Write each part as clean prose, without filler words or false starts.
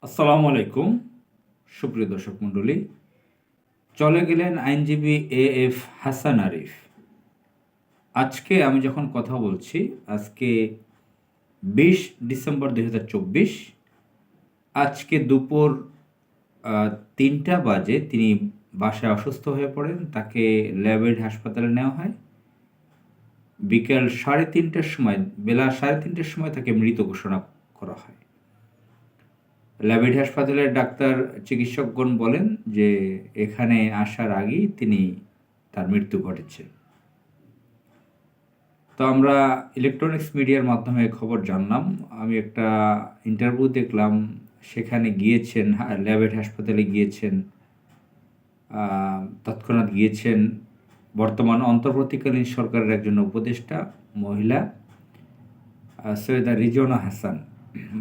আসসালামু আলাইকুম সুপ্রিয় দর্শক মণ্ডলী। চলে গেলেন আইনজীবী এএফ হাসান আরিফ। আজকে আমি যখন কথা বলছি, আজকে 20 ডিসেম্বর 2024। আজকে দুপুর 3টা বাজে তিনি বাসায় অসুস্থ হয়ে পড়েন। তাকে ল্যাবেড হাসপাতালে নেওয়া হয়। বিকেল 3:30টার সময়, বেলা 3:30টার সময় তাকে মৃত ঘোষণা করা হয়। ল্যাবেড হাসপাতালের ডাক্তার চিকিৎসকগণ বলেন যে এখানে আসার আগেই তার মৃত্যু ঘটেছে। তো আমরা ইলেকট্রনিক্স মিডিয়ার মাধ্যমে খবর জানলাম। আমি একটা ইন্টারভিউ দেখলাম, সেখানে গিয়েছেন, ল্যাবেড হাসপাতালে গিয়েছেন, তৎক্ষণাৎ গিয়েছেন বর্তমান অন্তর্বর্তীকালীন সরকারের একজন উপদেষ্টা মহিলা, সৈয়দা রিজওয়ানা হাসান,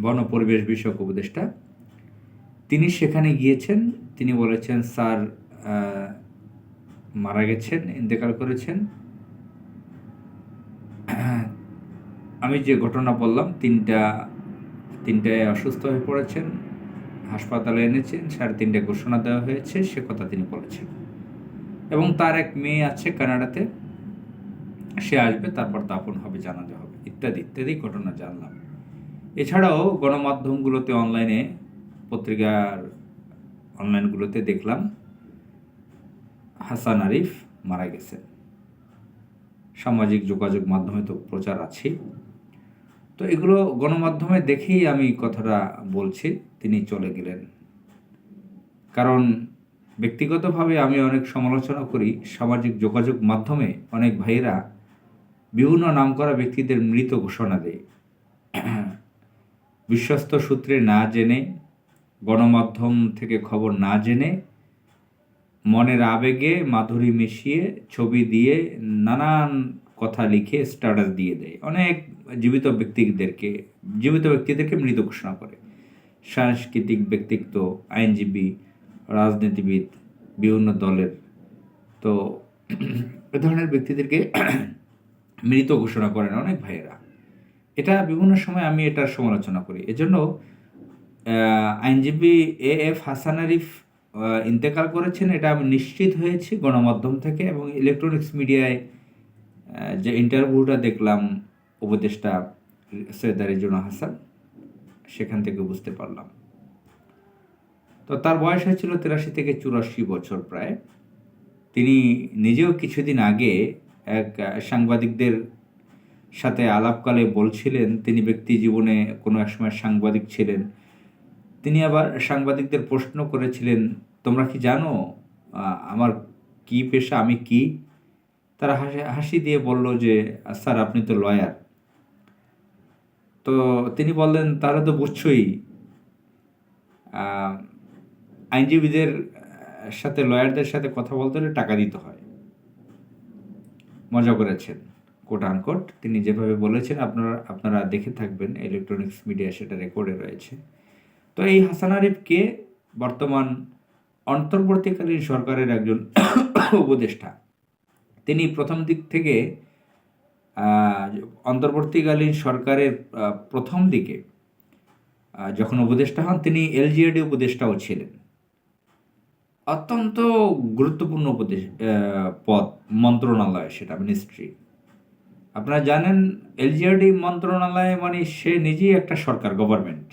বন পরিবেশ বিষয়ক উপদেষ্টা। তিনি সেখানে গিয়েছেন। তিনি বলেছেন স্যার মারা গেছেন, ইন্তেকাল করেছেন। আমি যে ঘটনা বললাম, তিনটায় অসুস্থ হয়ে পড়েছেন, হাসপাতালে এনেছেন, 3:30টায় ঘোষণা দেওয়া হয়েছে, সে কথা তিনি বলেছেন। এবং তার এক মেয়ে আছে কানাডাতে, সে আসবে, তারপর দাফন হবে, জানাজা হবে, ইত্যাদি ইত্যাদি ঘটনা জানলাম। এছাড়াও গণমাধ্যমগুলোতে, পত্রিকার অনলাইনগুলোতে দেখলাম হাসান আরিফ মারা গেছেন। সামাজিক যোগাযোগ মাধ্যমে তো প্রচার আছে। তো এগুলো গণমাধ্যমে দেখেই আমি কথাটা বলছি। তিনি চলে গেলেন। কারণ ব্যক্তিগতভাবে আমি অনেক সমালোচনা করি, সামাজিক যোগাযোগ মাধ্যমে অনেক ভাইয়েরা বিভিন্ন নামকরা ব্যক্তিদের মৃত ঘোষণা দেয় বিশ্বস্ত সূত্রে না জেনে, গণমাধ্যম থেকে খবর না জেনে, মনের আবেগে মাধুরী মিশিয়ে ছবি দিয়ে নানান কথা লিখে স্ট্যাটাস দিয়ে দেয়। অনেক জীবিত ব্যক্তিদেরকে মৃত ঘোষণা করে। সাংস্কৃতিক ব্যক্তিত্ব, আইনজীবী, রাজনীতিবিদ, বিভিন্ন দলের, তো এ ধরনের ব্যক্তিদেরকে মৃত ঘোষণা করেন অনেক ভাইয়েরা। এটা বিভিন্ন সময় আমি এটার সমালোচনা করি। এজন্য আইনজীবী এএফ হাসান আরিফ ইন্তেকাল করেছেন, এটা আমি নিশ্চিত হয়েছি গণমাধ্যম থেকে, এবং ইলেকট্রনিক্স মিডিয়ায় যে ইন্টারভিউটা দেখলাম উপদেষ্টা সৈয়দা রিজওয়ানা হাসান, সেখান থেকে বুঝতে পারলাম। তো তার বয়স হয়েছিল 83 থেকে 84 বছর প্রায়। তিনি নিজেও কিছুদিন আগে এক সাংবাদিকদের সাথে আলাপকালে বলছিলেন তিনি ব্যক্তি জীবনে কোনো এক সময় সাংবাদিক ছিলেন। তিনি আবার সাংবাদিকদের প্রশ্ন করেছিলেন, তোমরা কি জানো আমার কি পেশা, আমি কি? তারা হাসি দিয়ে বলল যে স্যার আপনি তো লয়ার। তো তিনি বললেন তারা তো বুঝছই, আইনজীবীদের সাথে, লয়ারদের সাথে কথা বলতে হলে টাকা দিতে হয়। মজা করেছেন, কোট আনকোট। তিনি যেভাবে বলেছেন আপনারা দেখে থাকবেন, ইলেকট্রনিক্স মিডিয়া সেটা রেকর্ডে রয়েছে। তো এই হাসান আরিফকে বর্তমান অন্তর্বর্তীকালীন সরকারের একজন উপদেষ্টা। তিনি প্রথম দিক থেকে অন্তর্বর্তীকালীন সরকারের প্রথম দিকে যখন উপদেষ্টা হন, তিনি এলজিইডি উপদেষ্টাও ছিলেন। অত্যন্ত গুরুত্বপূর্ণ পদ, মন্ত্রণালয়, সেটা মিনিস্ট্রি। আপনারা জানেন এলজিইডি মন্ত্রণালয় মানে সে নিজেই একটা সরকার, গভর্নমেন্ট।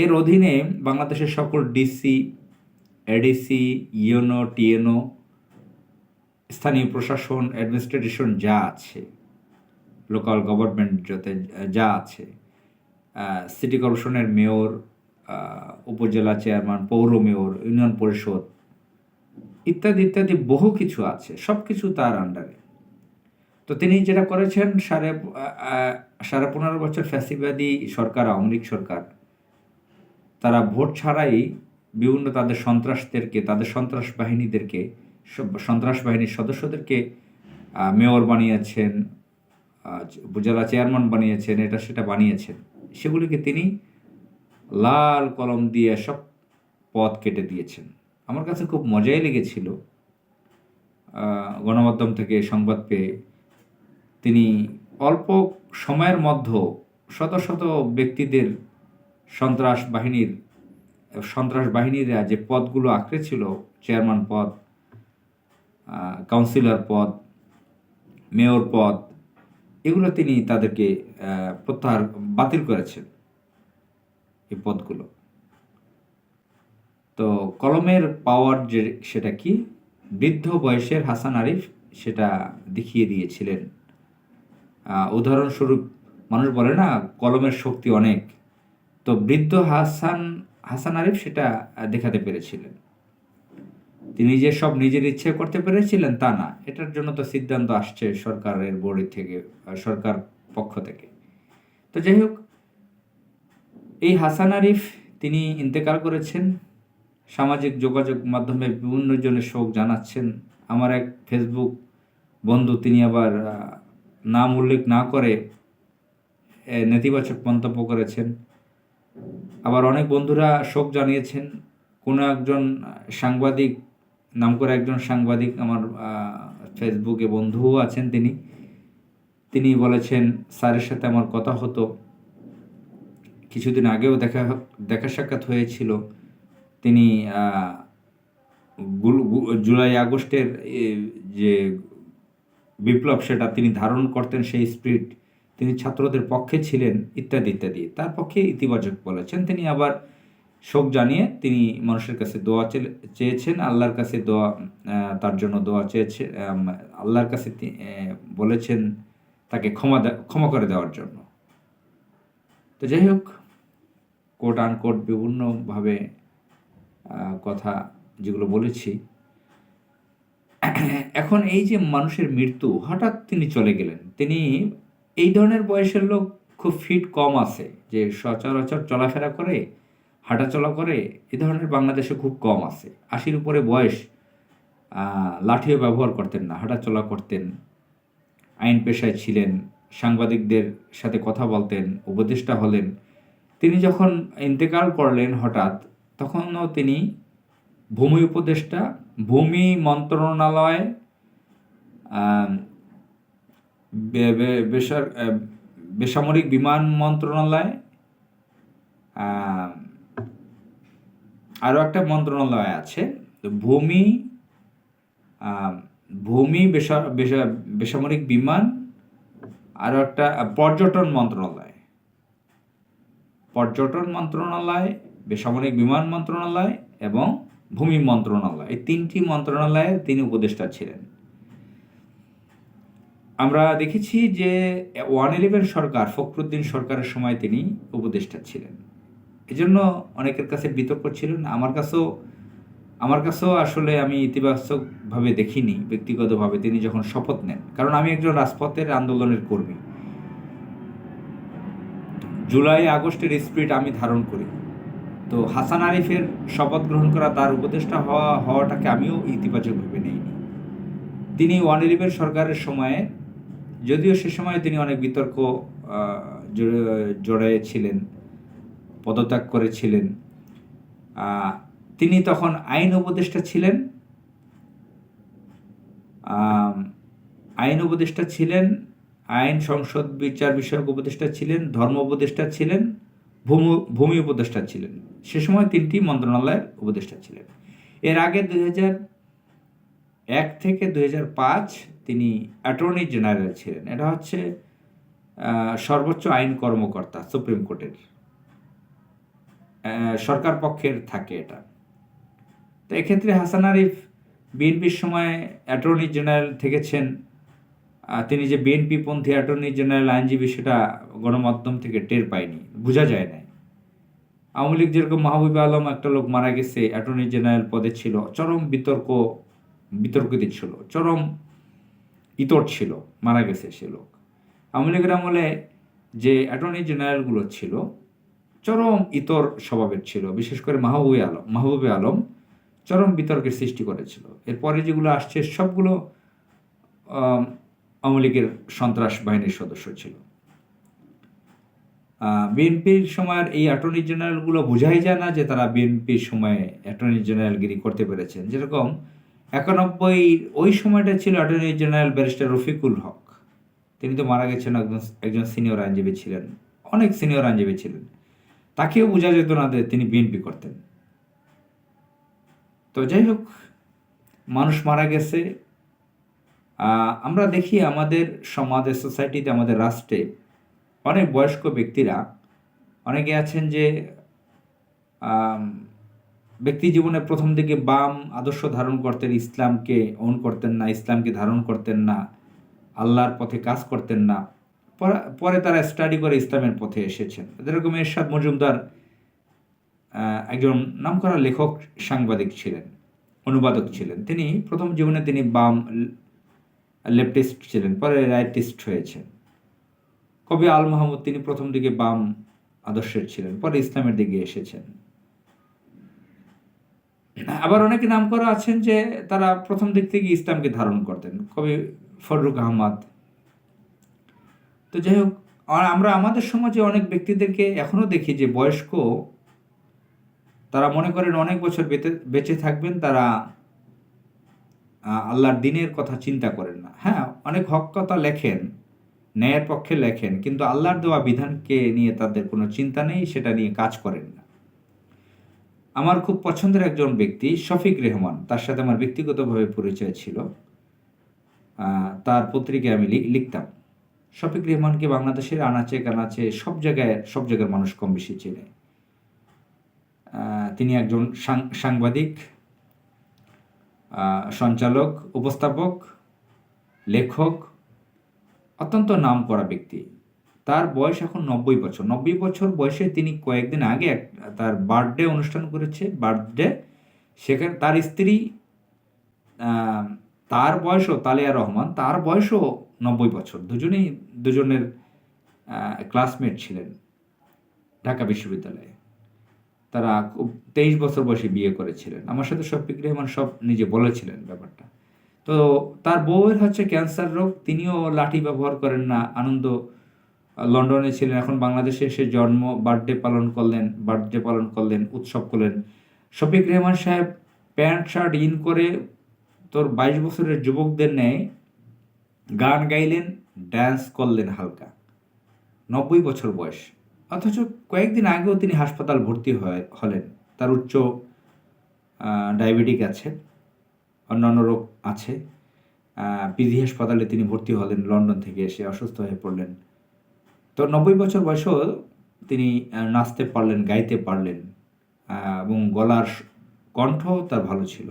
এর অধীনে বাংলাদেশের সকল ডিসি, এডিসি, ইউনো, টিএনও, স্থানীয় প্রশাসন, অ্যাডমিনিস্ট্রেশন যা আছে, লোকাল গভর্নমেন্ট যা আছে, সিটি কর্পোরেশনের মেয়র, উপজেলা চেয়ারম্যান, পৌর মেয়র, ইউনিয়ন পরিষদ ইত্যাদি ইত্যাদি বহু কিছু আছে, সব কিছু তার আন্ডারে। তো তিনি যেটা করেছেন, 15.5 বছর ফ্যাসিবাদী সরকার, আওয়ামী লীগ সরকার, তারা ভোট ছাড়াই বিভিন্ন তাদের সন্ত্রাস বাহিনীর সদস্যদেরকে মেয়র বানিয়েছেন, উপজেলা চেয়ারম্যান বানিয়েছেন, এটা সেটা বানিয়েছেন। সেগুলিকে তিনি লাল কলম দিয়ে সব পদ কেটে দিয়েছেন। আমার কাছে খুব মজাই লেগেছিল গণমাধ্যম থেকে সংবাদ পেয়ে। তিনি অল্প সময়ের মধ্যে শত শত ব্যক্তিদের, সন্ত্রাস বাহিনীর সন্ত্রাস বাহিনীরা যে পদগুলো আঁকড়ে ছিল, চেয়ারম্যান পদ, কাউন্সিলর পদ, মেয়র পদ, এগুলো তিনি তাদেরকে প্রত্যাহার বাতিল করেছেন এই পদগুলো। তো কলমের পাওয়ার যে সেটা কি, বৃদ্ধ বয়সের হাসান আরিফ সেটা দেখিয়ে দিয়েছিলেন। উদাহরণস্বরূপ মানুষ বলে না কলমের শক্তি অনেক, তো বৃদ্ধ হাসান আরিফ সেটা দেখাতে পেরেছিলেন। তিনি যে সব নিজের ইচ্ছে করতে পেরেছিলেন তা না, এটার জন্য তো সিদ্ধান্ত আসছে সরকারের বোর্ড থেকে, সরকার পক্ষ থেকে। তো যাই হোক, এই হাসান আরিফ তিনি ইন্তেকাল করেছেন। সামাজিক যোগাযোগ মাধ্যমে বিভিন্ন জনের শোক জানাচ্ছেন। আমার এক ফেসবুক বন্ধু তিনি আবার নাম উল্লেখ না করে নেতিবাচক মন্তব্য করেছেন। আবার অনেক বন্ধুরা শোক জানিয়েছেন। কোনো একজন সাংবাদিক, নাম করে একজন সাংবাদিক আমার ফেসবুকে বন্ধুও আছেন, তিনি বলেছেন স্যারের সাথে আমার কথা হতো, কিছুদিন আগেও দেখা সাক্ষাৎ হয়েছিল। তিনি জুলাই আগস্টের যে বিপ্লব সেটা তিনি ধারণ করতেন, সেই স্পিরিট, তিনি ছাত্রদের পক্ষে ছিলেন ইত্যাদি ইত্যাদি, তার পক্ষে ইতিবাচক বলেছেন। তিনি আবার শোক জানিয়ে তিনি মানুষের কাছে দোয়া চেয়েছেন, আল্লাহর কাছে দোয়া, তার জন্য দোয়া চেয়েছেন, আল্লাহর কাছে বলেছেন তাকে ক্ষমা করে দেওয়ার জন্য। তো যাই হোক, কোট আনকোট বিভিন্নভাবে কথা যেগুলো বলেছি। এখন এই যে মানুষের মৃত্যু, হঠাৎ তিনি চলে গেলেন। তিনি এই ধরনের বয়সের লোক খুব ফিট কম আছে, যে সচরাচর চলাফেরা করে, হাঁটাচলা করে, এ ধরনের বাংলাদেশে খুব কম আছে। 80-র উপরে বয়স, লাঠিও ব্যবহার করতেন না, হাঁটাচলা করতেন, আইন পেশায় ছিলেন, সাংবাদিকদের সাথে কথা বলতেন, উপদেষ্টা হলেন। তিনি যখন ইন্তেকাল করলেন হঠাৎ, তখনও তিনি ভূমি উপদেষ্টা, ভূমি মন্ত্রণালয়, বেসামরিক বিমান মন্ত্রণালয়, আরও একটা মন্ত্রণালয় আছে, ভূমি বেসামরিক বিমান, আরও একটা পর্যটন মন্ত্রণালয়, বেসামরিক বিমান মন্ত্রণালয় এবং ভূমি মন্ত্রণালয়, এই 3টি মন্ত্রণালয়ে তিনি উপদেষ্টা ছিলেন। আমরা দেখেছি যে 111 সরকার, ফখরুদ্দিন সরকারের সময় তিনি উপদেষ্টা ছিলেন। এজন্য অনেকের কাছে বিতর্ক ছিলেন। আমার কাছেও আসলে আমি ইতিবাচকভাবে দেখিনি ব্যক্তিগতভাবে তিনি যখন শপথ নেন, কারণ আমি একজন রাজপথের আন্দোলনের কর্মী। জুলাই আগস্টের স্পিরিট আমি ধারণ করি। তো হাসান আরিফের শপথ গ্রহণ করা, তার উপদেষ্টা হওয়াটাকে আমিও ইতিবাচকভাবে নেইনি। তিনি 111 সরকারের সময়ে, যদিও সে সময় তিনি অনেক বিতর্ক জড়িয়েছিলেন, পদত্যাগ করেছিলেন, তিনি তখন আইন উপদেষ্টা ছিলেন, আইন সংসদ বিচার বিষয়ক উপদেষ্টা ছিলেন, ধর্ম উপদেষ্টা ছিলেন, ভূমি উপদেষ্টা ছিলেন। সে সময় 3টি মন্ত্রণালয়ের উপদেষ্টা ছিলেন। এর আগে 2001 থেকে 2005 তিনি অ্যাটর্নি জেনারেল ছিলেন। এটা হচ্ছে সর্বোচ্চ আইন কর্মকর্তা, সুপ্রিম কোর্টের সরকার পক্ষের থাকে এটা। তো এক্ষেত্রে হাসান আরিফ বিএনপির সময় অ্যাটর্নি জেনারেল থেকেছেন। তিনি যে বিএনপি পন্থী অ্যাটর্নি জেনারেল আইনজীবী সেটা গণমাধ্যম থেকে টের পায়নি, বোঝা যায় না। আওয়ামী লীগ যেরকম মাহবুবে আলম, একটা লোক মারা গেছে, অ্যাটর্নি জেনারেল পদে ছিল, চরম বিতর্কিত ছিল, চরম ইতর ছিল, মারা গেছে সে লোক। আওয়ামী লীগের আমলে যে অ্যাটর্নি জেনারেলগুলো ছিল চরম ইতর স্বভাবের ছিল, বিশেষ করে মাহবুবে আলম চরম বিতর্কের সৃষ্টি করেছিল। এরপরে যেগুলো আসছে সবগুলো আওয়ামী লীগের সন্ত্রাস বাহিনীর সদস্য ছিল। বিএনপির সময়ের এই অ্যাটর্নি জেনারেলগুলো বোঝাই যায় না যে তারা বিএনপির সময়ে অ্যাটর্নি জেনারেলগিরি করতে পেরেছেন। যেরকম 91 ওই সময়টা ছিল অ্যাটর্নি জেনারেল ব্যারিস্টার রফিকুল হক, তিনি তো মারা গেছেন, একজন সিনিয়র আইনজীবী ছিলেন, অনেক সিনিয়র আইনজীবী ছিলেন, তাকেও বোঝা যেত না যে তিনি বিএনপি করতেন। তো যাই হোক, মানুষ মারা গেছে। আমরা দেখি আমাদের সমাজে, সোসাইটিতে, আমাদের রাষ্ট্রে অনেক বয়স্ক ব্যক্তিরা অনেকে আছেন যে আম, ব্যক্তি জীবনে প্রথম দিকে বাম আদর্শ ধারণ করতেন, ইসলামকে অন করতেন না, ইসলামকে ধারণ করতেন না, আল্লাহর পথে কাজ করতেন না। পরে তারা স্টাডি করে ইসলামের পথে এসেছেন। যেরকম এরশাদ মজুমদার একজন নামকরা লেখক, সাংবাদিক ছিলেন, অনুবাদক ছিলেন। তিনি প্রথম জীবনে তিনি বাম লেফটিস্ট ছিলেন, পরে রাইটিস্ট হয়েছেন। কবি আল মাহমুদ, তিনি প্রথম দিকে বাম আদর্শের ছিলেন, পরে ইসলামের দিকে এসেছেন। আবার অনেকে নাম করা আছেন যে তারা প্রথম দিক থেকে ইসলামকে ধারণ করতেন, কবি ফররুখ আহমদ। তো যাই হোক, আমরা আমাদের সমাজে অনেক ব্যক্তিদেরকে এখনো দেখি যে বয়স্ক, তারা মনে করেন অনেক বছর বেঁচে থাকবেন, তারা আল্লাহর দিনের কথা চিন্তা করেন না। হ্যাঁ, অনেক হক কথা লেখেন, ন্যায়ের পক্ষে লেখেন, কিন্তু আল্লাহর দেওয়া বিধানকে নিয়ে তাদের কোনো চিন্তা নেই, সেটা নিয়ে কাজ করেন না। আমার খুব পছন্দের একজন ব্যক্তি শফিক রেহমান, তার সাথে আমার ব্যক্তিগতভাবে পরিচয় ছিল। তার পত্রিকায় আমি লিখতাম। শফিক রেহমানকে বাংলাদেশের আনাচে কানাচে সব জায়গার মানুষ কম বেশি চেনে। তিনি একজন সাংবাদিক, সঞ্চালক, উপস্থাপক, লেখক, অত্যন্ত নামকরা ব্যক্তি। তার বয়স এখন 90 বছর। 90 বছর বয়সে তিনি কয়েকদিন আগে তার বার্থডে অনুষ্ঠান করেছে। সেখানে তার স্ত্রী, তার বয়সও তালিয়া রহমান, তার বয়সও 90 বছর। দুজনের ক্লাসমেট ছিলেন ঢাকা বিশ্ববিদ্যালয়ে। তারা 23 বছর বয়সে বিয়ে করেছিলেন। আমার সাথে শফিক রেহমান সব নিজে বলেছিলেন ব্যাপারটা। তো তার বউয়ের হচ্ছে ক্যান্সার রোগ, তিনিও লাঠি ব্যবহার করেন না। লন্ডনে ছিলেন, এখন বাংলাদেশে এসে বার্থডে পালন করলেন, উৎসব করলেন। শফিক রেহমান সাহেব প্যান্ট শার্ট ইন করে তোর 22 বছরের যুবকদের ন্যায় গান গাইলেন, ড্যান্স করলেন হালকা। 90 বছর বয়স, অথচ কয়েকদিন আগেও তিনি হাসপাতাল ভর্তি হলেন। তার উচ্চ ডায়াবেটিক আছে, অন্যান্য রোগ আছে। পিজি হাসপাতালে তিনি ভর্তি হলেন, লন্ডন থেকে এসে অসুস্থ হয়ে পড়লেন। তো 90 বছর বয়সেও তিনি নাচতে পারলেন, গাইতে পারলেন, এবং গলার কণ্ঠ তার ভালো ছিল।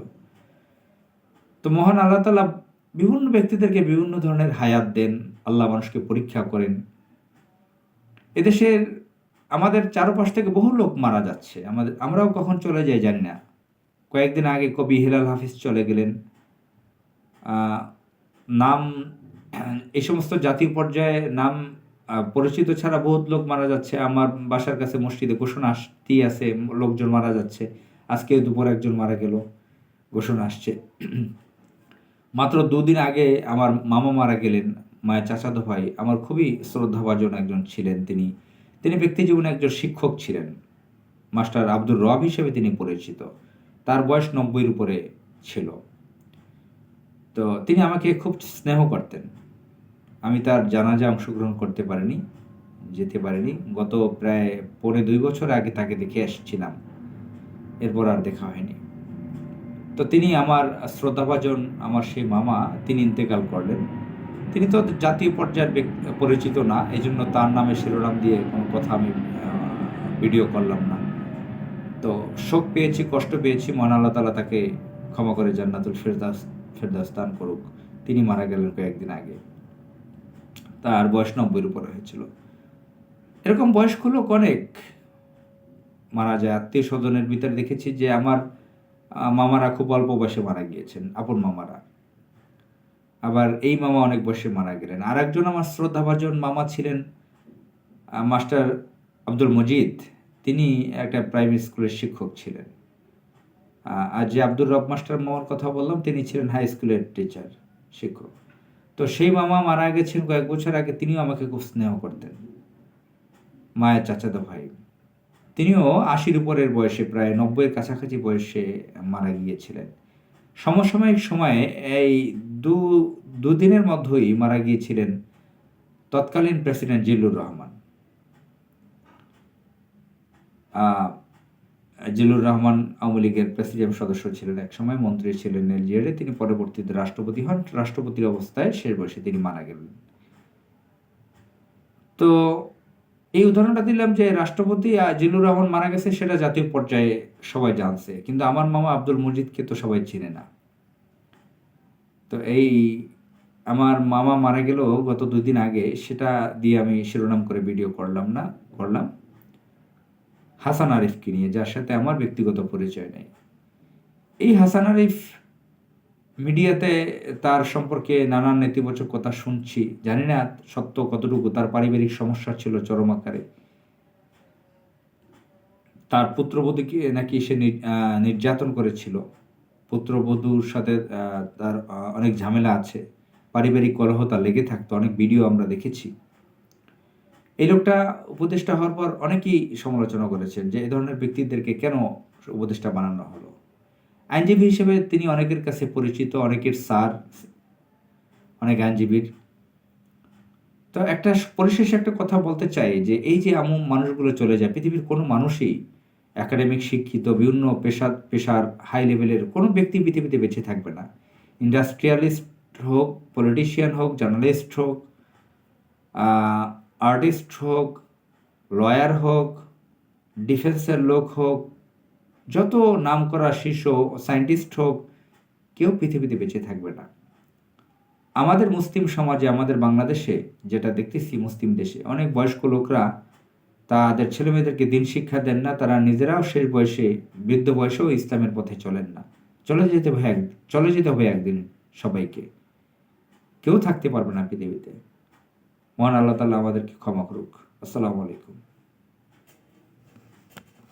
তো মহান আল্লাহ তাআলা বিভিন্ন ব্যক্তিদেরকে বিভিন্ন ধরনের হায়াত দেন, আল্লাহ মানুষকে পরীক্ষা করেন। এদেশের আমাদের চারপাশ থেকে বহু লোক মারা যাচ্ছে, আমরাও কখন চলে যাই জানি না। কয়েকদিন আগে কবি হেলাল হাফিজ চলে গেলেন। নাম, এই সমস্ত জাতীয় পর্যায়ে নাম পরিচিত ছাড়া বহুত লোক মারা যাচ্ছে। আমার বাসার কাছে মসজিদে ঘোষণা আসতেই আছে, লোকজন মারা যাচ্ছে। আজকে দুপুর একজন মারা গেল, ঘোষণা আসছে। মাত্র 2 দিন আগে আমার মামা মারা গেলেন, মায়ের চাচাতো ভাই, আমার খুবই শ্রদ্ধাভাজন একজন ছিলেন। তিনি ব্যক্তি জীবনে একজন শিক্ষক ছিলেন, মাস্টার আব্দুর রব হিসেবে তিনি পরিচিত। তার বয়স 90-এর উপরে ছিল। তো তিনি আমাকে খুব স্নেহ করতেন। আমি তার জানাজা অংশগ্রহণ যেতে পারিনি। গত প্রায় 2.5 বছর আগে তাকে দেখে এসেছিলাম, এরপর আর দেখা হয়নি। তো তিনি আমার শ্রদ্ধাভাজন, আমার সেই মামা, তিনি ইন্তেকাল করলেন। তিনি তো জাতীয় পর্যায়ের পরিচিত না, এই জন্য তার নামে শিরোনাম দিয়ে কোনো কথা আমি ভিডিও করলাম না। তো শোক পেয়েছি, কষ্ট পেয়েছি। মহান আল্লাহ তাআলা তাকে ক্ষমা করে জান্নাতুল ফেরদাউস দান করুক। তিনি মারা গেলেন কয়েকদিন আগে, তার বয়স 90-এর উপরে হয়েছিল। এরকম বয়স্ক লোক অনেক মারা যায়। আত্মীয় স্বজনের ভিতরে দেখেছি যে আমার মামারা খুব অল্প বয়সে মারা গিয়েছেন, আপন মামারা। আবার এই মামা অনেক বয়সে মারা গেলেন। আর একজন আমার শ্রদ্ধাভাজন মামা ছিলেন মাস্টার আব্দুল মজিদ। তিনি একটা প্রাইমারি স্কুলের শিক্ষক ছিলেন। আর যে আব্দুর রব মাস্টার মামার কথা বললাম, তিনি ছিলেন হাই স্কুলের টিচার, শিক্ষক। তো সেই মামা মারা গেছেন কয়েক বছর আগে। তিনিও আমাকে খুব স্নেহ করতেন, মায়ের চাচাতো ভাই। তিনিও 80-র উপরের বয়সে, প্রায় 90-এর কাছাকাছি বয়সে মারা গিয়েছিলেন। সমসাময়িক সময়ে এই দুদিনের মধ্যেই মারা গিয়েছিলেন তৎকালীন প্রেসিডেন্ট জিল্লুর রহমান। জিল্লুর রহমান আওয়ামী লীগের প্রেসিডিয়াম সদস্য ছিলেন, একসময় মন্ত্রী ছিলেন এলজিআরে। তিনি পরবর্তীতে রাষ্ট্রপতি হন। রাষ্ট্রপতির অবস্থায় শেষ বয়সে তিনি মারা গেলেন। তো এই উদাহরণটা দিলাম যে রাষ্ট্রপতি জিল্লুর রহমান মারা গেছে, সেটা জাতীয় পর্যায়ে সবাই জানছে, কিন্তু আমার মামা আব্দুল মজিদকে তো সবাই চিনে না। তো এই আমার মামা মারা গেল গত 2 দিন আগে, সেটা দিয়ে আমি শিরোনাম করে ভিডিও করলাম হাসান আরিফকে নিয়ে, যার সাথে আমার ব্যক্তিগত পরিচয় নেই। এই হাসান আরিফ মিডিয়াতে তার সম্পর্কে নানান নেতিবাচক কথা শুনছি, জানি না সত্য কতটুকু। তার পারিবারিক সমস্যা ছিল চরম আকারে। তার পুত্রবধূকে নাকি সে নির্যাতন করেছিল। পুত্রবধূর সাথে তার অনেক ঝামেলা আছে, পারিবারিক কলহ তার লেগে থাকতো, অনেক ভিডিও আমরা দেখেছি। এই লোকটা উপদেষ্টা হওয়ার পর অনেকেই সমালোচনা করেছেন যে এই ধরনের ব্যক্তিদেরকে কেন উপদেষ্টা বানানো হলো। আইনজীবী হিসেবে তিনি অনেকের কাছে পরিচিত, অনেকের স্যার, অনেক আইনজীবীর। তো পরিশেষে একটা কথা বলতে চাই যে এই যে মানুষগুলো চলে যায়, পৃথিবীর কোনো মানুষই একাডেমিক শিক্ষিত বিভিন্ন পেশার হাই লেভেলের কোনো ব্যক্তি পৃথিবীতে বেঁচে থাকবে না। ইন্ডাস্ট্রিয়ালিস্ট হোক, পলিটিশিয়ান হোক, জার্নালিস্ট হোক, আর্টিস্ট হোক, লয়ার হোক, ডিফেন্সের লোক হোক, যত নাম করা শীর্ষ সায়েন্টিস্ট হোক, কেউ পৃথিবীতে বেঁচে থাকবে না। আমাদের মুসলিম সমাজে, আমাদের বাংলাদেশে যেটা দেখতেছি, মুসলিম দেশে অনেক বয়স্ক লোকরা তাদের ছেলেমেয়েদেরকে দিন শিক্ষা দেন না। তারা নিজেরাও শেষ বয়সে, বৃদ্ধ বয়সেও ইসলামের পথে চলেন না। চলে যেতে হবে একদিন সবাইকে। কেউ থাকতে পারবে না পৃথিবীতে। মহান আল্লাহ তাআলা আমাদেরকে ক্ষমা করুক। আসসালামু আলাইকুম।